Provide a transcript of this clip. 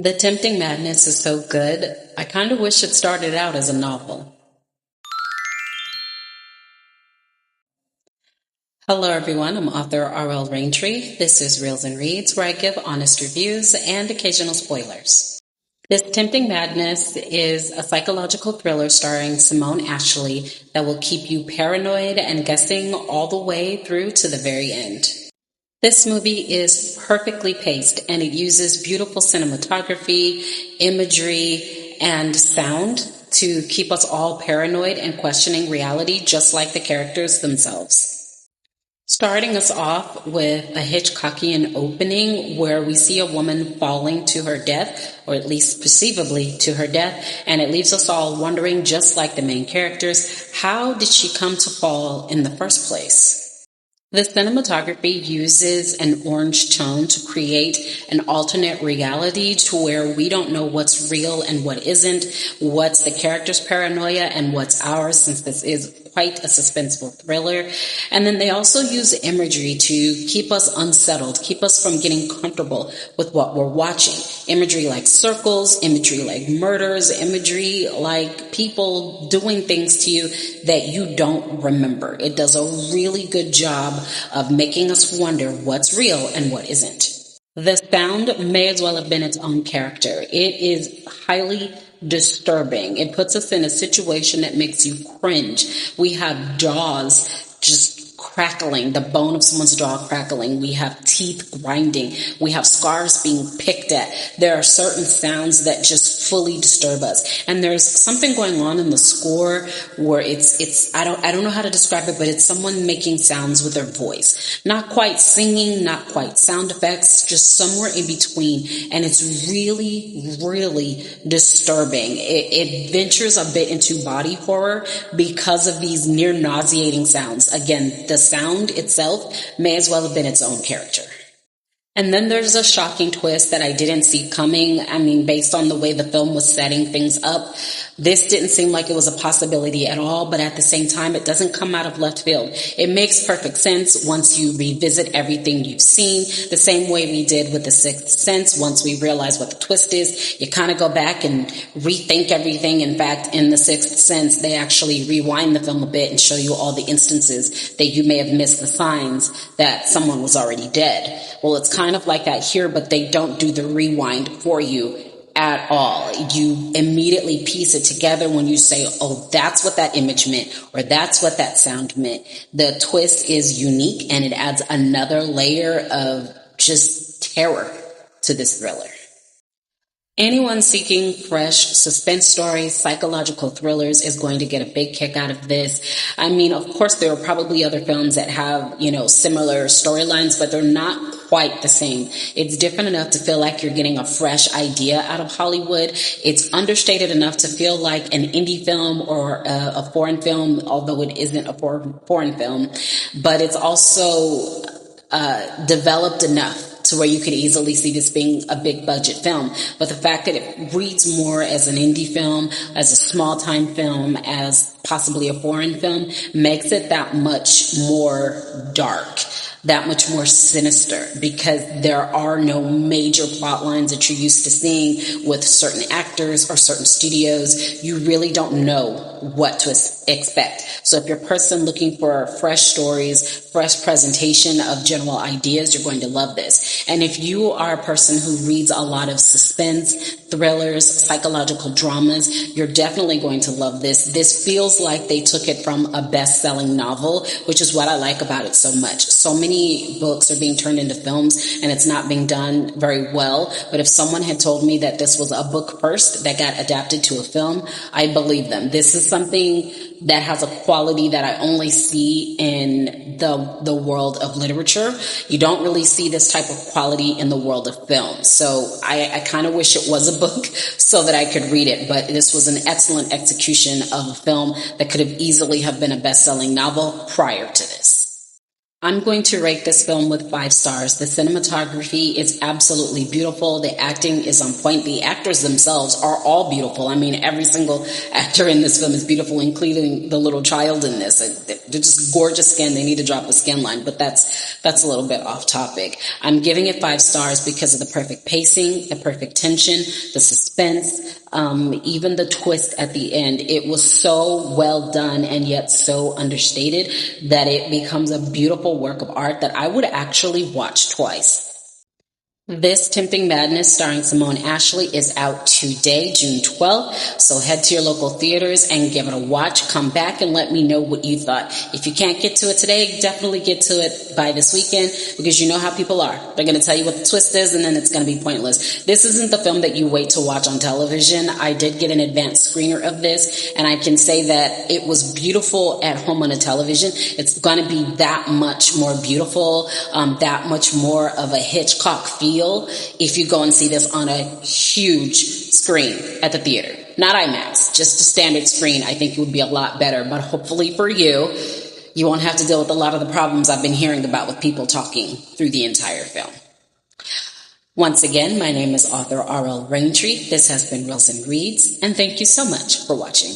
The Tempting Madness is so good, I kind of wish it started out as a novel. Hello, everyone. I'm author R.L. Raintree. This is Reels and Reads, where I give honest reviews and occasional spoilers. This Tempting Madness is a psychological thriller starring Simone Ashley that will keep you paranoid and guessing all the way through to the very end. This movie is perfectly paced, and it uses beautiful cinematography, imagery, and sound to keep us all paranoid and questioning reality, just like the characters themselves. Starting us off with a Hitchcockian opening where we see a woman falling to her death, or at least perceivably to her death, and it leaves us all wondering, just like the main characters, how did she come to fall in the first place? The cinematography uses an orange tone to create an alternate reality to where we don't know what's real and what isn't, what's the character's paranoia and what's ours, since this is quite a suspenseful thriller. And then they also use imagery to keep us unsettled, keep us from getting comfortable with what we're watching. Imagery like circles, imagery like murders, imagery like people doing things to you that you don't remember. It does a really good job of making us wonder what's real and what isn't. The sound may as well have been its own character. It is highly disturbing. It puts us in a situation that makes you cringe. We have jaws just crackling, the bone of someone's jaw crackling. We have teeth grinding. We have scars being picked at. There are certain sounds that just fully disturb us. And there's something going on in the score where it's I don't know how to describe it, but it's someone making sounds with their voice. Not quite singing, not quite sound effects, just somewhere in between. And it's really, really disturbing. It ventures a bit into body horror because of these near nauseating sounds. Again, the sound itself may as well have been its own character. And then there's a shocking twist that I didn't see coming. I mean, based on the way the film was setting things up, this didn't seem like it was a possibility at all, but at the same time, it doesn't come out of left field. It makes perfect sense once you revisit everything you've seen, the same way we did with The Sixth Sense. Once we realize what the twist is, you kind of go back and rethink everything. In fact, in The Sixth Sense, they actually rewind the film a bit and show you all the instances that you may have missed the signs that someone was already dead. Well, it's kind of like that here, but they don't do the rewind for you at all. You immediately piece it together when you say, oh, that's what that image meant, or that's what that sound meant. The twist is unique, and it adds another layer of just terror to this thriller. Anyone seeking fresh suspense stories, psychological thrillers is going to get a big kick out of this. I mean, of course, there are probably other films that have, similar storylines, but they're not quite the same. It's different enough to feel like you're getting a fresh idea out of Hollywood. It's understated enough to feel like an indie film or a foreign film, although it isn't a foreign film, but it's also developed enough to where you could easily see this being a big budget film. But the fact that it reads more as an indie film, as a small time film, as possibly a foreign film, makes it that much more dark, that much more sinister, because there are no major plot lines that you're used to seeing with certain actors or certain studios. You really don't know what to expect. So if you're a person looking for fresh stories, fresh presentation of general ideas, you're going to love this. And if you are a person who reads a lot of suspense, thrillers, psychological dramas, you're definitely going to love this. This feels like they took it from a best-selling novel, which is what I like about it so much. So many books are being turned into films, and it's not being done very well. But if someone had told me that this was a book first that got adapted to a film, I believe them. This is something that has a quality that I only see in the world of literature. You don't really see this type of quality in the world of film. So I kind of wish it was a book so that I could read it, but this was an excellent execution of a film that could have easily have been a best-selling novel prior to this. I'm going to rate this film with 5 stars. The cinematography is absolutely beautiful. The acting is on point. The actors themselves are all beautiful. I mean, every single actor in this film is beautiful, including the little child in this. They're just gorgeous skin. They need to drop the skin line, but that's a little bit off topic. I'm giving it 5 stars because of the perfect pacing, the perfect tension, the suspense, even the twist at the end. It was so well done and yet so understated that it becomes a beautiful work of art that I would actually watch twice. This Tempting Madness, starring Simone Ashley, is out today, June 12th. So head to your local theaters and give it a watch. Come back and let me know what you thought. If you can't get to it today, definitely get to it by this weekend, because you know how people are. They're going to tell you what the twist is, and then it's going to be pointless. This isn't the film that you wait to watch on television. I did get an advanced screener of this, and I can say that it was beautiful at home on a television. It's going to be that much more beautiful, that much more of a Hitchcock feel if you go and see this on a huge screen at the theater. Not IMAX, just a standard screen. I think it would be a lot better, but hopefully for you, you won't have to deal with a lot of the problems I've been hearing about with people talking through the entire film. Once again, my name is author R.L. Raintree. This has been Reels and Reads, and thank you so much for watching.